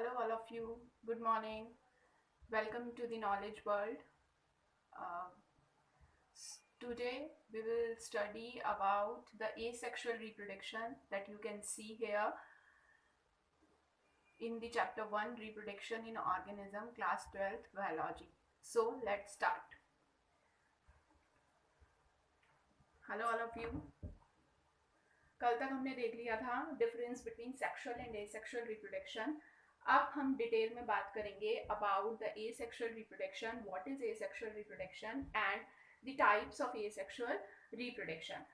Hello, all of you. Good morning. Welcome to the knowledge world. Uh, Today, we will study about the asexual reproduction that you can see here in the chapter 1 reproduction in organism, class 12th biology. So, let's start. Hello, all of you. कल तक हमने देख लिया था difference between sexual and asexual reproduction. अब हम detail में बात करेंगे about the asexual reproduction, what is asexual reproduction and the types of asexual reproduction.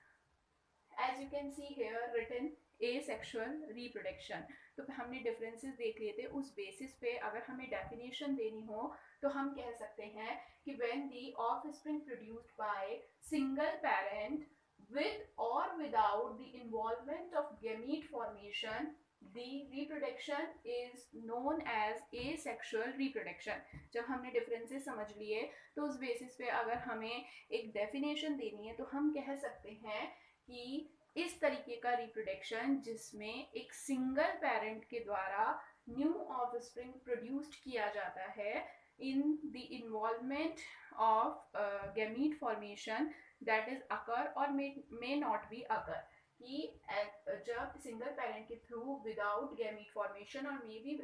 As you can see here written asexual reproduction. तो हमने डिफरेंसेस देख लिए थे. उस बेसिस पे अगर हमें डेफिनेशन देनी हो तो हम कह सकते हैं कि when the offspring produced by single parent with or without the involvement of gamete formation, the reproduction is known as asexual reproduction. जब हमने डिफरेंसेस समझ लिए तो उस बेसिस पे अगर हमें एक डेफिनेशन देनी है तो हम कह सकते हैं कि इस तरीके का रिप्रोडक्शन जिसमें एक सिंगल पेरेंट के द्वारा न्यू ऑफस्प्रिंग प्रोड्यूस्ड किया जाता है in the involvement of gamete formation that is occur or may not be occur. कि जब सिंगल पेरेंट के थ्रू विदाउट गैमीट फॉर्मेशन और may be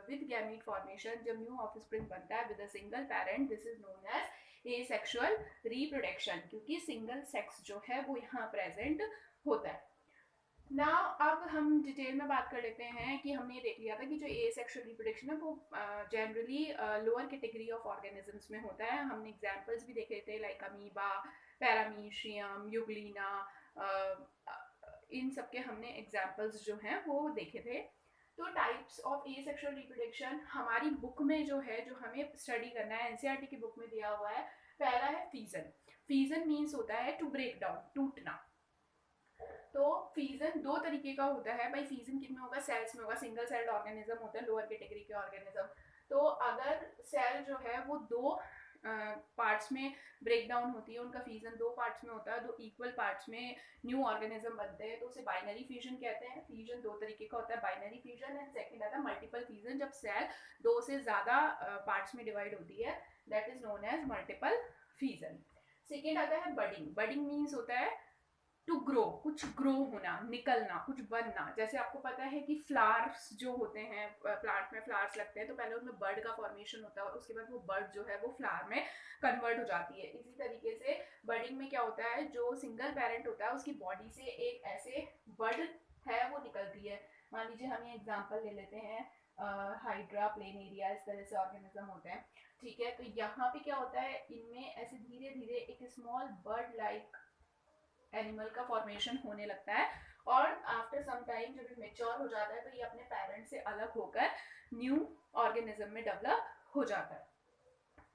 with gamete formation जब न्यू ऑफस्प्रिंग बनता है with a single parent, this is known as asexual reproduction, क्योंकि single sex जो है वो यहाँ प्रेजेंट होता है. नाउ अब हम डिटेल में बात कर लेते हैं कि हमने ये देख लिया था कि जो एसेक्सुअल रिप्रोडक्शन है वो generally lower category of organisms में होता है. हमने एग्जांपल्स भी देखे थे लाइक अमीबा, पैरामीशियम, यूग्लिना, इन सब के हमने एग्जांपल्स जो हैं वो देखे थे. तो टाइप्स ऑफ एसेक्सुअल रिप्रोडक्शन हमारी बुक में जो है, जो हमें स्टडी करना है, एनसीईआरटी की बुक में दिया हुआ है. पहला है फीजन. फीजन मीन्स होता है टू ब्रेक डाउन, टूटना. तो फीजन दो तरीके का होता है. भाई फीजन किन में होगा? सेल्स में होगा. सिंगल सेल्ड ऑर्गेनिज्म होता है लोअर कैटेगरी के ऑर्गेनिज्म. तो अगर सेल जो है वो दो पार्ट्स में ब्रेक डाउन होती है, उनका फ्यूजन दो पार्ट्स में होता है, दो इक्वल पार्ट्स में न्यू ऑर्गेनिज्म बनते हैं, तो उसे बाइनरी फ्यूजन कहते हैं. फ्यूजन दो तरीके का होता है, बाइनरी फ्यूजन एंड सेकंड आता है मल्टीपल फ्यूजन, जब सेल दो से ज्यादा पार्ट्स में डिवाइड होती है, that is known as multiple fusion. Second आता है बडिंग. बडिंग मीन्स होता है टू ग्रो, कुछ ग्रो होना, निकलना, कुछ बनना. जैसे आपको पता है कि फ्लावर्स जो होते हैं, प्लांट में फ्लावर्स लगते हैं तो पहले उनमें बर्ड का फॉर्मेशन होता है और उसके बाद वो बर्ड जो है वो फ्लावर में कन्वर्ट हो जाती है. इसी तरीके से बर्डिंग में क्या होता है, जो सिंगल पेरेंट होता है उसकी बॉडी से एक ऐसे बर्ड है वो निकलती है. मान लीजिए हम ये एग्जाम्पल ले लेते हैं, हाइड्रा, प्लेनेरिया, इस तरह से ऑर्गेनिज्म होते हैं. ठीक है, तो यहाँ पे क्या होता है, इनमें ऐसे धीरे धीरे एक स्मॉल बर्ड लाइक एनिमल का फॉर्मेशन होने लगता है और आफ्टर सम टाइम जब ये मेच्योर हो जाता है तो ये अपने पेरेंट से अलग होकर न्यू ऑर्गेनिज्म में डेवलप हो जाता है.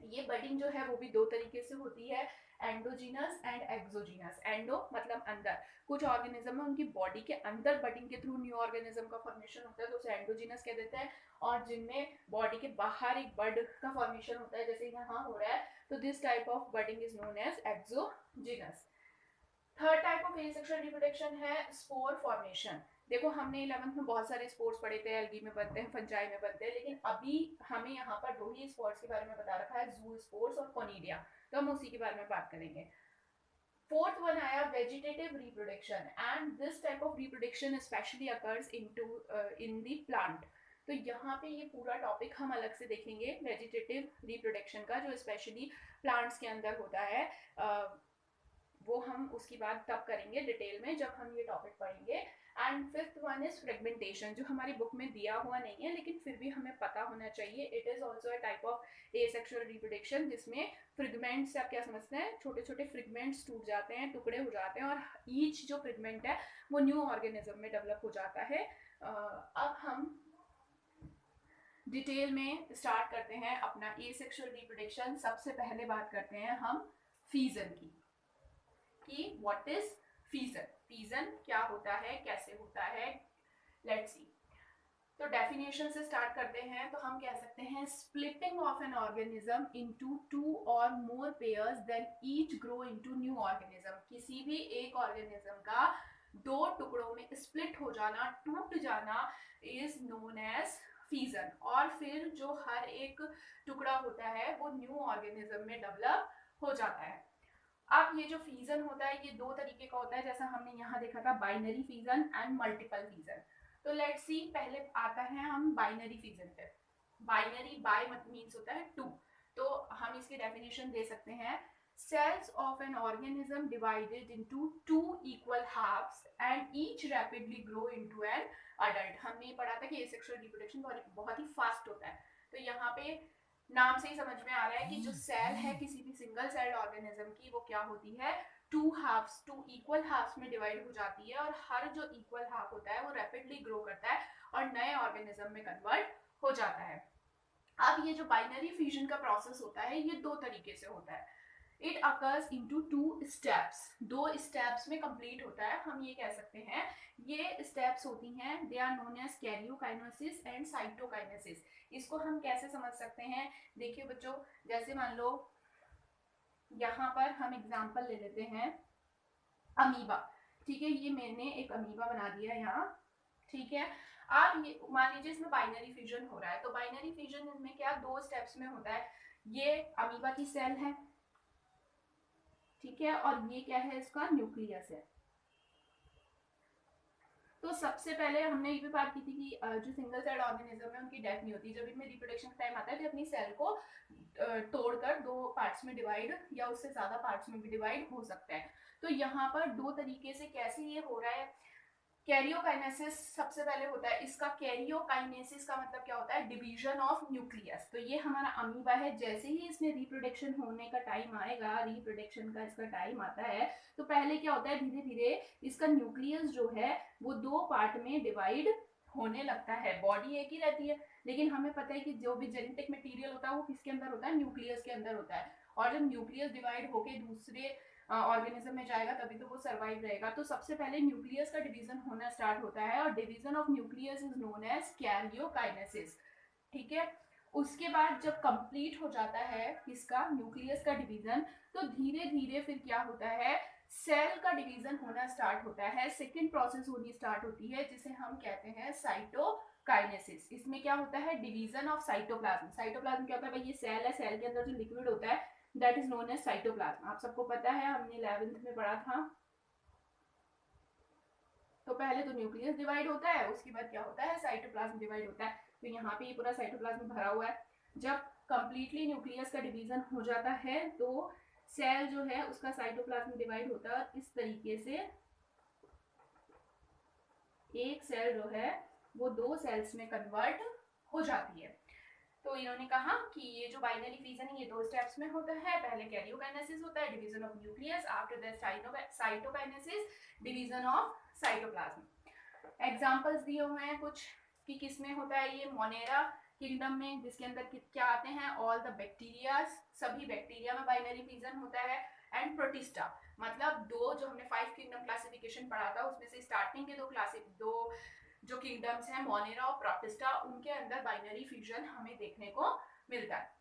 ये बडिंग जो है वो भी दो तरीके से होती है, एंडोजीनस एंड एक्सोजीनस. एंडो मतलब अंदर, कुछ ऑर्गेनिज्म में उनकी बॉडी के अंदर बडिंग के थ्रू न्यू ऑर्गेनिज्म का फॉर्मेशन होता है तो उसे एंडोजीनस कह देते हैं. और जिनमें बॉडी के बाहर एक बड का फॉर्मेशन होता है जैसे यहाँ हो रहा है, तो this type of budding is known as exogenous. Third type of asexual reproduction है स्पोर फॉर्मेशन. देखो हमने 11th में बहुत सारे स्पोर्स पढ़े थे, एल्गी में बनते हैं, फंजाई में बनते हैं, लेकिन अभी हमें यहाँ पर दो ही स्पोर्स के बारे में बता रखा है, जू स्पोर्स और कोनिडिया, तो हम उसी के बारे में बात करेंगे. फोर्थ वन आया vegetative reproduction, and this type of reproduction specially occurs in the plant. तो यहाँ पे ये पूरा टॉपिक हम अलग से देखेंगे वेजिटेटिव रिप्रोडक्शन का, जो स्पेशली प्लांट्स के अंदर होता है. वो हम उसकी बात तब करेंगे डिटेल में जब हम ये टॉपिक पढ़ेंगे. And fifth one is fragmentation, जो हमारी बुक में दिया हुआ नहीं है लेकिन फिर भी हमें पता होना चाहिए. It is also a type of asexual reproduction जिसमें फ्रिगमेंट्स से आप क्या समझते हैं, छोटे छोटे फ्रिगमेंट्स टूट जाते हैं, टुकड़े हो जाते हैं और ईच जो फ्रिगमेंट है वो न्यू ऑर्गेनिज्म में डेवलप हो जाता है. अब हम डिटेल में स्टार्ट करते हैं अपना एसेक्सुअल रिप्रोडक्शन. सबसे पहले बात करते हैं हम फीजन की, कि व्हाट इज फीजन. फीजन क्या होता है, कैसे होता है, लेट्स सी. तो डेफिनेशन से स्टार्ट करते हैं. तो हम कह सकते हैं splitting of an organism into two or more pairs then each grow into new organism. किसी भी एक ऑर्गेनिज्म का दो टुकड़ों में स्प्लिट हो जाना, टूट जाना, इज नोन एज फीजन, और फिर जो हर एक टुकड़ा होता है वो न्यू ऑर्गेनिज्म में डेवलप हो जाता है। अब ये जो फीजन होता है ये दो तरीके का होता है, जैसा हमने यहाँ देखा था binary fission and multiple fission. तो लेट्स सी, पहले आता है हम बाइनरी फीजन पे। बाइनरी बाय मीन्स होता है टू, तो हम इसकी डेफिनेशन दे सकते हैं, cells of an organism divided into two equal halves and each rapidly grow into an adult। हमने पढ़ा था कि asexual reproduction बहुत ही फास्ट होता है। तो यहाँ पे नाम से ही समझ में आ रहा है कि जो सेल है किसी भी सिंगल सेल्ड ऑर्गेनिज्म की, वो क्या होती है, two halves, two equal halves में डिवाइड हो जाती है, और हर जो इक्वल हाफ होता है वो रैपिडली ग्रो करता है और नए ऑर्गेनिज्म में कन्वर्ट हो जाता है। अब ये जो बाइनरी फ्यूजन का प्रोसेस होता है ये दो तरीके से होता है। It occurs into two steps, दो स्टेप्स में कंप्लीट होता है। हम ये कह सकते हैं ये स्टेप्स होती हैं, they are known as karyokinesis and cytokinesis. इसको हम कैसे समझ सकते हैं, देखिए बच्चों, जैसे मान लो यहाँ पर हम एग्जांपल ले लेते हैं अमीबा, ठीक है, ये मैंने एक अमीबा बना दिया यहाँ, ठीक है। अब ये मान लीजिए इसमें बाइनरी फ्यूजन हो रहा है, तो बाइनरी फ्यूजन में क्या दो स्टेप्स में होता है, ये अमीबा की सेल है, ठीक है, और ये क्या है, इसका न्यूक्लियस है। तो सबसे पहले हमने ये भी बात की थी कि जो सिंगल सेल ऑर्गेनिज्म है उनकी डेथ नहीं होती, जब इनमें रिप्रोडक्शन टाइम आता है तो अपनी सेल को तोड़कर दो पार्ट्स में डिवाइड या उससे ज्यादा पार्ट्स में भी डिवाइड हो सकता है। तो यहाँ पर दो तरीके से कैसे ये हो रहा है, कैरियोकाइनेसिस सबसे पहले होता है। इसका कैरियोकाइनेसिस का मतलब क्या होता है, डिवीजन ऑफ न्यूक्लियस। तो ये हमारा अमीबा है, जैसे ही इसमें रिप्रोडक्शन होने का टाइम आएगा, रिप्रोडक्शन का इसका टाइम आता है, तो पहले क्या होता है, धीरे धीरे इसका न्यूक्लियस जो है वो दो पार्ट में डिवाइड होने लगता है। बॉडी एक ही रहती है, लेकिन हमें पता है कि जो भी जेनेटिक मटेरियल होता है वो किसके अंदर होता है, न्यूक्लियस के अंदर होता है। और जब न्यूक्लियस डिवाइड होके दूसरे ऑर्गेनिज्म में जाएगा तभी तो वो सर्वाइव रहेगा। तो सबसे पहले न्यूक्लियस का डिवीजन होना स्टार्ट होता है, और division of nucleus is known as karyokinesis, ठीक है। उसके बाद जब कंप्लीट हो जाता है इसका न्यूक्लियस का डिवीजन, तो धीरे धीरे फिर क्या होता है, सेल का डिवीजन होना स्टार्ट होता है, सेकेंड प्रोसेस होनी स्टार्ट होती है जिसे हम कहते हैं साइटोकाइनेसिस। इसमें क्या होता है, डिवीजन ऑफ साइटोप्लाज्म। साइटोप्लाज्म क्या होता है भाई, ये सेल है, सेल के अंदर जो लिक्विड होता है that is known as cytoplasm. आप सबको पता है, हमने 11th में पढ़ा था। तो पहले तो न्यूक्लियस डिवाइड होता है, उसके बाद क्या होता है, साइटोप्लाज्म डिवाइड होता है। तो यहाँ पे ये पूरा साइटोप्लाज्म भरा हुआ है। जब कंप्लीटली न्यूक्लियस का डिवीजन हो जाता है तो सेल जो है उसका साइटोप्लाज्म डिवाइड होता है, और इस तरीके से एक सेल जो है वो दो सेल्स में कन्वर्ट हो जाती है। तो इन्होंने कहा कि ये जो बाइनरी फ्यूजन है ये दो स्टेप्स में होता है। पहले कैरियोकाइनेसिस होता है, division of nucleus, after that cytokinesis, division of cytoplasm. Examples दिए हुए हैं कुछ कि किसमें होता है, ये मोनेरा किंगडम में, जिसके अंदर क्या आते हैं, ऑल द बैक्टीरिया, सभी बैक्टीरिया में बाइनरी फ्यूजन होता है। एंड प्रोटिस्टा, मतलब दो जो हमने 5 किंगडम क्लासिफिकेशन पढ़ा था उसमें से स्टार्टिंग के दो जो किंगडम्स हैं मोनेरा और प्रोटिस्टा, उनके अंदर बाइनरी फ्यूजन हमें देखने को मिलता है।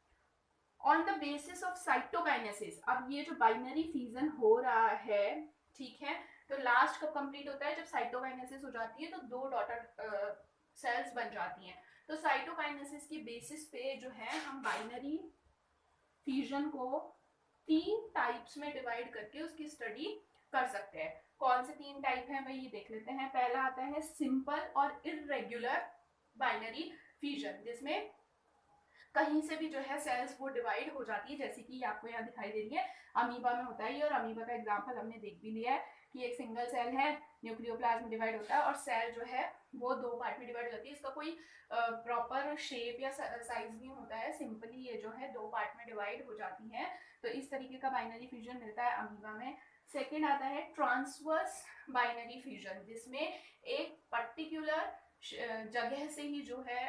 On the basis of cytokinesis, अब ये जो बाइनरी फ्यूजन हो रहा है, ठीक है, तो लास्ट कब कंप्लीट होता है, जब साइटोकाइनेसिस हो जाती है तो दो डॉटर सेल्स बन जाती हैं। तो साइटोकाइनेसिस की बेसिस पे जो है हम बाइनरी फ्यूजन को 3 टाइप्स में डिवाइड करके उसकी स्टडी कर सकते हैं। कौन से 3 टाइप हैं भाई, ये देख लेते हैं। पहला आता है सिंपल और इररेगुलर बाइनरी फ्यूजन, जिसमें कहीं से भी जो है सेल्स वो डिवाइड हो जाती है, जैसे कि आपको यहाँ दिखाई दे रही है अमीबा में होता है ये, और अमीबा का एग्जांपल हमने देख भी लिया है कि एक सिंगल सेल है, न्यूक्लियोप्लाज्म डिवाइड होता है और सेल जो है वो दो पार्ट में डिवाइड हो जाती है। इसका कोई प्रॉपर शेप या साइज नहीं होता है, सिंपली ये जो है दो पार्ट में डिवाइड हो जाती है। तो इस तरीके का बाइनरी फ्यूजन मिलता है अमीबा में। सेकेंड आता है ट्रांसवर्स बाइनरी फ्यूजन, जिसमें एक पर्टिकुलर जगह से ही जो है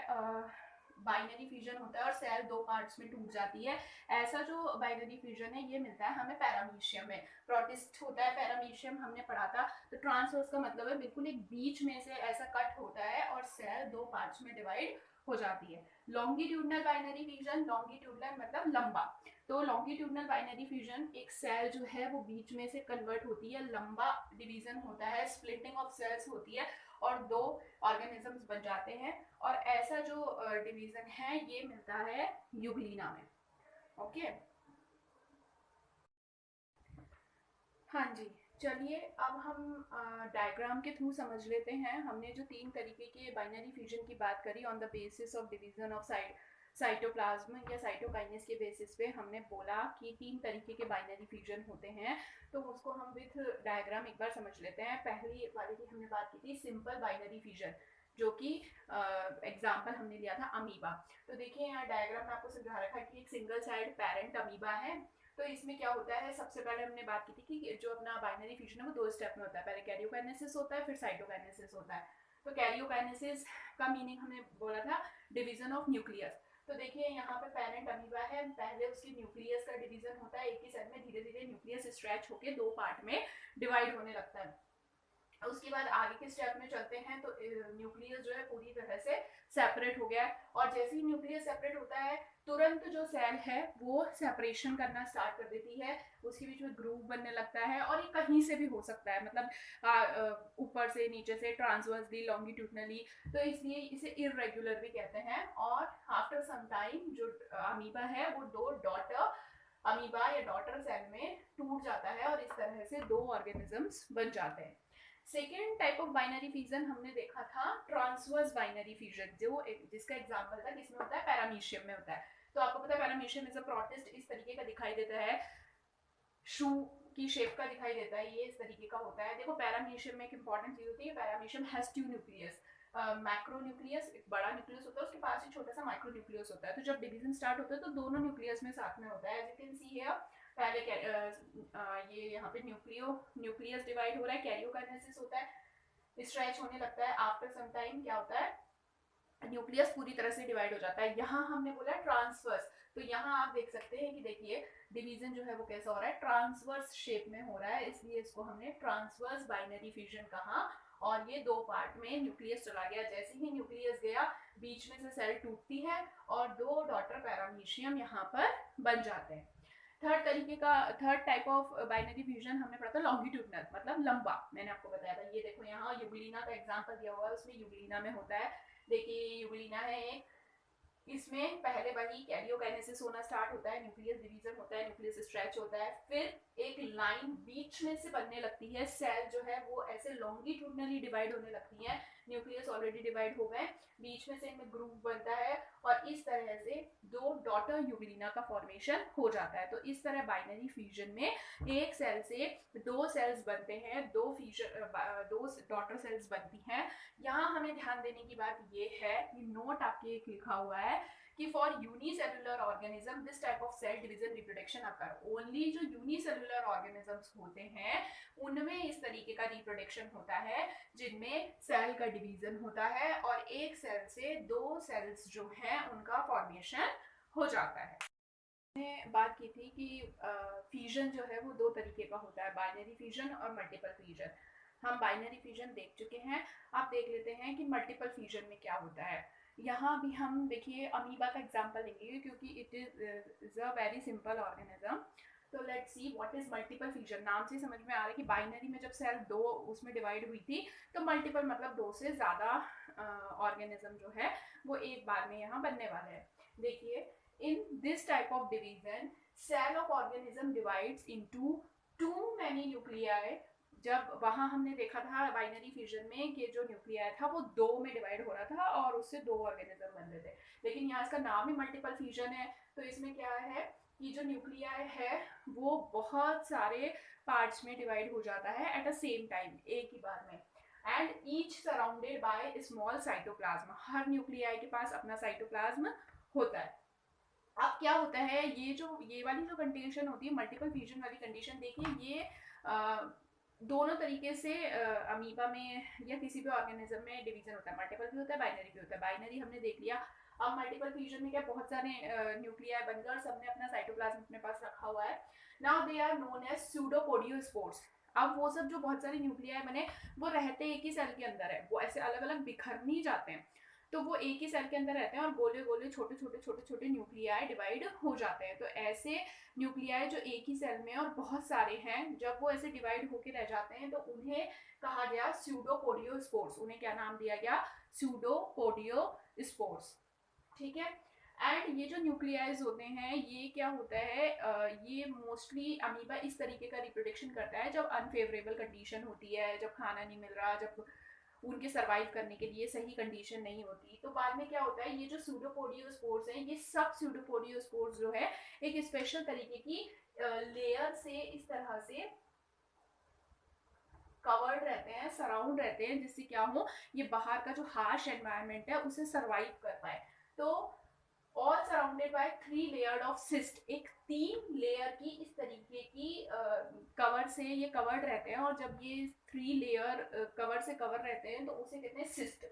बाइनरी फ्यूजन होता है और सेल दो पार्ट्स में टूट जाती है। ऐसा जो बाइनरी फ्यूजन है ये मिलता है हमें पैरामीशियम में। प्रोटिस्ट होता है पैरामीशियम, हमने पढ़ा था। तो ट्रांसवर्स का मतलब है बिल्कुल एक बीच में से ऐसा कट होता है और सेल दो पार्ट्स में डिवाइड हो जाती है। लॉन्गिट्यूडनल बाइनरी फ्यूजन, लॉन्गिट्यूडनल मतलब लंबा, तो लॉन्गिट्यूडनल बाइनरी फ्यूजन एक सेल जो है वो बीच में से कन्वर्ट होती है, लंबा डिवीजन होता है, स्प्लिटिंग ऑफ सेल्स होती है, और 2 ऑर्गेनिजम्स बन जाते हैं। और ऐसा जो डिवीजन है ये मिलता है यूग्लिना में। ओके, हाँ जी। चलिए अब हम डायग्राम के थ्रू समझ लेते हैं। हमने जो 3 तरीके के बाइनरी फ्यूजन की बात करी on the basis of division of cytoplasm या साइटोकाइनेस के बेसिस पे, हमने बोला कि 3 तरीके के बाइनरी फ्यूजन होते हैं। तो उसको हम विथ डायग्राम एक बार समझ लेते हैं। पहली वाले की हमने बात की थी सिंपल बाइनरी फ्यूजन, जो कि एग्जाम्पल हमने लिया था अमीबा। तो देखिए यहाँ डायग्राम में आपको समझा रखा है कि एक सिंगल साइड पेरेंट अमीबा है। तो इसमें क्या होता है, सबसे पहले हमने बात की थी कि जो अपना बाइनरी फ्यूजन है वो 2 स्टेप में होता है। पहले कैरियोकाइनेसिस होता है, फिर साइटोकाइनेसिस होता है। तो कैरियोकाइनेसिस का मीनिंग हमने बोला था डिवीजन ऑफ न्यूक्लियस। तो देखिए यहाँ पे पेरेंट अमीबा है, पहले उसकी न्यूक्लियस का डिवीजन होता है एक ही सेल में, धीरे धीरे न्यूक्लियस स्ट्रेच होकर 2 पार्ट में डिवाइड होने लगता है। उसके बाद आगे के स्टेप में चलते हैं तो न्यूक्लियस जो है पूरी तरह से सेपरेट हो गया है। और जैसे ही न्यूक्लियस सेपरेट होता है तुरंत जो सेल है वो सेपरेशन करना स्टार्ट कर देती है, उसके बीच में ग्रूव बनने लगता है। और ये कहीं से भी हो सकता है, मतलब ऊपर से, नीचे से, ट्रांसवर्सली, लॉन्गिट्यूडनली। तो इसलिए इसे इरेगुलर भी कहते हैं। और आफ्टर सम टाइम जो अमीबा है वो 2 डॉटर अमीबा या डॉटर सेल में टूट जाता है और इस तरह से 2 ऑर्गेनिजम्स बन जाते हैं। Second type of binary fusion हमने देखा था ट्रांसवर्स बाइनरी फ्यूजन, जिसका एग्जांपल था किसमें होता है, पैरामीशियम में होता है। तो आपको पता है पैरामीशियम इज अ प्रोटिस्ट, इस तरीके का दिखाई देता है, शू की शेप का दिखाई देता है, ये इस तरीके का होता है। देखो पैरामीशियम में एक इंपॉर्टेंट चीज होती है, paramecium has 2 nucleus, macro nucleus एक बड़ा न्यूक्लियस होता है, उसके पास ही छोटा सा माइक्रो न्यूक्लियस होता है। तो जब डिवीजन स्टार्ट होता है तो दोनों न्यूक्लियस में साथ में होता है। As you can see here, पहले ये यहाँ पे न्यूक्लियस डिवाइड हो रहा है, कैरियोकाइनेसिस होता है, स्ट्रेच होने लगता है। आफ्टर सम टाइम क्या होता है, न्यूक्लियस पूरी तरह से डिवाइड हो जाता है। यहाँ हमने बोला ट्रांसवर्स, तो यहाँ आप देख सकते हैं कि देखिए डिवीजन जो है वो कैसा हो रहा है, ट्रांसवर्स शेप में हो रहा है, इसलिए इसको हमने ट्रांसवर्स बाइनरी फ्यूजन कहा। और ये 2 पार्ट में न्यूक्लियस चला गया, जैसे ही न्यूक्लियस गया बीच में से सेल टूटती है और 2 डॉटर पैरामीशियम यहाँ पर बन जाते हैं। Third type of binary fusion हमने पढ़ा था लॉन्गिट्यूडनल, मतलब लंबा। मैंने आपको बताया था, ये देखो यहाँ यूग्लिना का एग्जांपल दिया हुआ है, उसमें यूग्लिना में होता है। देखिए यूग्लिना है एक, इसमें पहले वही कैरियोकाइनेसिस होना स्टार्ट होता है, न्यूक्लियस डिवीजन होता है, न्यूक्लियस स्ट्रेच होता है, फिर एक लाइन बीच में से बनने लगती है, सेल जो है वो ऐसे लॉन्गिट्यूडनली डिवाइड होने लगती है। न्यूक्लियस ऑलरेडी डिवाइड हो गए, बीच में से इनमें ग्रुप बनता है और इस तरह से 2 डॉटर यूग्लिना का फॉर्मेशन हो जाता है। तो इस तरह बाइनरी फ्यूजन में एक सेल से 2 सेल्स बनते हैं, 2 डॉटर सेल्स बनती हैं। यहाँ हमें ध्यान देने की बात ये है कि नोट आपके एक लिखा हुआ है कि for unicellular organism this type of cell division reproduction occur. Only जो यूनिसेलुलर ऑर्गेनिजम्स होते हैं उनमें इस तरीके का रिप्रोडक्शन होता है, जिनमें सेल का डिवीजन होता है और एक सेल से 2 सेल्स जो हैं उनका फॉर्मेशन हो जाता है। हमने बात की थी कि फ्यूजन जो है वो 2 तरीके का होता है, बाइनरी फ्यूजन और मल्टीपल फ्यूजन। हम बाइनरी फ्यूजन देख चुके हैं, आप देख लेते हैं कि मल्टीपल फ्यूजन में क्या होता है। यहाँ भी हम देखिए अमीबा का एग्जांपल लेंगे क्योंकि it is a very simple organism. तो let's see what is multiple fusion. नाम से समझ में आ रहा है कि बाइनरी में जब सेल 2 उसमें डिवाइड हुई थी, तो मल्टीपल मतलब 2 से ज़्यादा ऑर्गेनिज्म जो है वो एक बार में यहाँ बनने वाले हैं। देखिए in this type of division cell of organism divides into too many nuclei। जब वहां हमने देखा था बाइनरी फ्यूजन में कि जो न्यूक्लियाई था वो 2 में डिवाइड हो रहा था और उससे 2 ऑर्गेनिज्म बन रहे थे, लेकिन यहाँ इसका नाम ही मल्टीपल फ्यूजन है। तो इसमें क्या है कि जो न्यूक्लियाई है वो बहुत सारे पार्ट्स में डिवाइड हो जाता है एट अ सेम टाइम, एक ही बार में, and each surrounded by small cytoplasm. Her nuclei के पास अपना साइटोप्लाज्म होता है। अब क्या होता है, ये वाली जो कंडीशन होती है मल्टीपल फ्यूजन वाली कंडीशन, देखिए ये दोनों तरीके से अमीबा में या किसी भी ऑर्गेनिज्म में डिवीजन होता है, मल्टीपल भी होता है, बाइनरी भी होता है। बाइनरी हमने देख लिया। अब मल्टीपल फ्यूजन में क्या, बहुत सारे न्यूक्लियाई बन गए और सबने अपना साइटोप्लाज्म अपने पास रखा हुआ है। Now they are known as pseudopodiospores. अब वो सब जो बहुत सारे न्यूक्लियाई बने वो रहते एक ही सेल के अंदर है, वो ऐसे अलग अलग बिखर नहीं जाते हैं। तो वो एक ही सेल के अंदर रहते हैं और गोले गोले छोटे छोटे छोटे छोटे न्यूक्लियाई डिवाइड हो जाते हैं। तो ऐसे न्यूक्लियाई जो एक ही सेल में और बहुत सारे हैं, जब वो ऐसे डिवाइड होके रह जाते हैं तो उन्हें कहा गया स्यूडोपोडियोस्पोर्स। उन्हें क्या नाम दिया गया? स्यूडोपोडियोस्पोर्स। ठीक है। एंड ये जो न्यूक्लियाइज होते हैं, ये क्या होता है, ये मोस्टली अमीबा इस तरीके का रिप्रोडक्शन करता है जब अनफेवरेबल कंडीशन होती है, जब खाना नहीं मिल रहा, जब उनके सर्वाइव करने के लिए सही कंडीशन नहीं होती। तो बाद में क्या होता है, ये जो स्यूडोपोडियोस्पोर्स हैं, ये सब स्यूडोपोडियोस्पोर्स जो है एक स्पेशल तरीके की लेयर से इस तरह से कवर्ड रहते हैं, सराउंड रहते हैं, जिससे क्या हो, ये बाहर का जो हार्श एनवायरनमेंट है उसे सर्वाइव कर पाए। तो all surrounded by 3 layer of cyst, एक 3 लेयर की इस तरीके की कवर से ये कवर्ड रहते हैं। और जब ये 3 लेयर कवर से कवर रहते हैं तो उसे कहते हैं सिस्ट।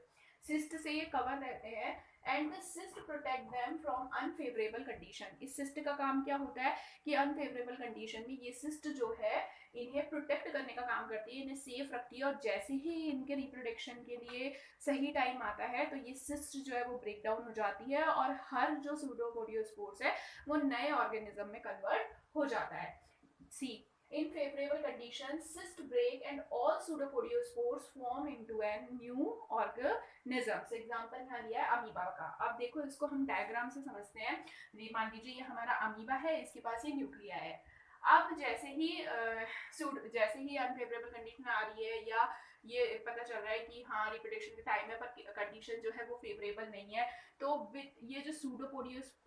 सिस्ट से ये कवर रहते हैं and the cyst protect them from unfavourable condition. इस सिस्ट का काम क्या होता है कि अनफेवरेबल कंडीशन में ये सिस्ट जो है इन्हें प्रोटेक्ट करने का काम करती है, इन्हें सेफ रखती है। और जैसे ही इनके रिप्रोडक्शन के लिए सही टाइम आता है तो ये सिस्ट जो है वो ब्रेक डाउन हो जाती है और हर जो स्यूडोपोडियोस्पोर्स है वो नए ऑर्गेनिज्म में कन्वर्ट हो जाता है। सी, in favorable conditions cyst break and all pseudopodiospores form into a new organism। Example यहाँ लिया है अमीबा का। अब देखो इसको हम डायग्राम से समझते हैं। मान लीजिए ये हमारा अमीबा है, इसके पास ये न्यूक्लिया है। अब जैसे ही अनफेवरेबल कंडीशन आ रही है या ये पता चल रहा है कि हाँ रिप्रोडक्शन के टाइम है पर कंडीशन जो है वो फेवरेबल नहीं है, तो ये जो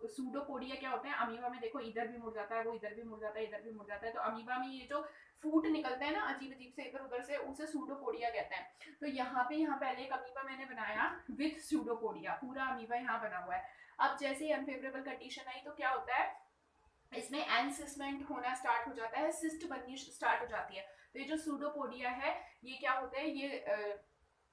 सूडोपोडिया क्या होते हैं अमीबा में, देखो इधर भी मुड़ जाता है, वो इधर भी मुड़ जाता है, इधर भी मुड़ जाता है। तो अमीबा में ये जो फूट निकलते हैं ना अजीब अजीब से इधर उधर से, उसे सूडोपोडिया कहते हैं। तो यहाँ पहले एक अमीबा मैंने बनाया विथ सूडोपोडिया, पूरा अमीबा यहाँ बना हुआ है। अब जैसे ही अनफेवरेबल कंडीशन आई तो क्या होता है, इसमें एनसिसमेंट होना स्टार्ट हो जाता है, सिस्ट बननी स्टार्ट हो जाती है। तो ये जो सूडोपोडिया है ये क्या होता है, ये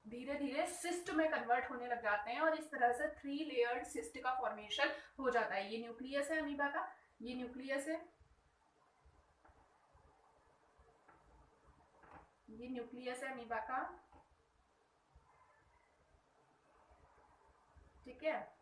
धीरे धीरे सिस्ट में कन्वर्ट होने लग जाते हैं और इस तरह से 3 लेयर्ड सिस्ट का फॉर्मेशन हो जाता है। ये न्यूक्लियस है अमीबा का, ये न्यूक्लियस है, ये न्यूक्लियस है अमीबा का। ठीक है।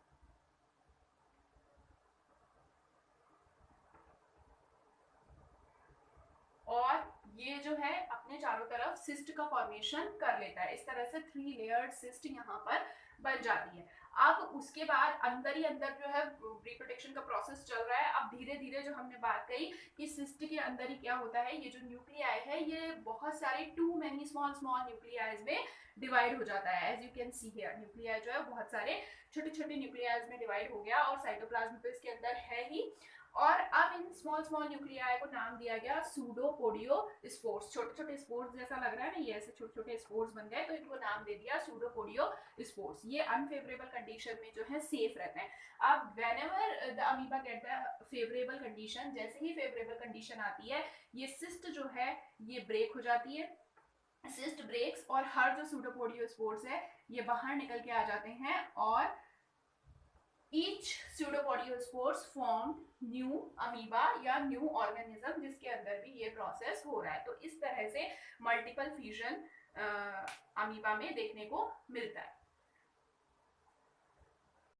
और ये जो है अपने चारों तरफ सिस्ट का फॉर्मेशन कर लेता है। इस तरह से 3 लेयर्ड सिस्ट यहाँ पर बन जाती है। अब उसके बाद अंदर ही अंदर जो है रिप्रोडक्शन का प्रोसेस चल रहा है। अब धीरे धीरे जो हमने बात कही कि सिस्ट के अंदर ही क्या होता है, ये जो न्यूक्लियाई है ये बहुत सारे too many small small nuclei में डिवाइड हो जाता है। As you can see here pseudopodia जो है बहुत सारे छोटे छोटे न्यूक्लियाइज में डिवाइड हो गया और साइटोप्लाज्म तो इसके अंदर है ही। और अब इन स्मॉल स्मॉल न्यूक्लियाई को नाम दिया गया स्यूडोपोडियोस्पोर्स। छोटे छोटे स्पोर्स जैसा लग रहा है ना, ये ऐसे छोटे छोटे स्पोर्स बन गए तो इनको नाम दे दिया स्यूडोपोडियोस्पोर्स। ये अनफेवरेबल कंडीशन में जो है सेफ रहते हैं। अब whenever the amoeba get the favourable condition, जैसे ही फेवरेबल कंडीशन आती है ये सिस्ट जो है ये ब्रेक हो जाती है, सिस्ट ब्रेक्स और हर जो स्यूडोपोडियोस्पोर्स है ये बाहर निकल के आ जाते हैं और each pseudopodiospores formed new amoeba या new organism जिसके अंदर भी ये प्रोसेस हो रहा है। तो इस तरह से मल्टीपल फ्यूजन अमीबा में देखने को मिलता है।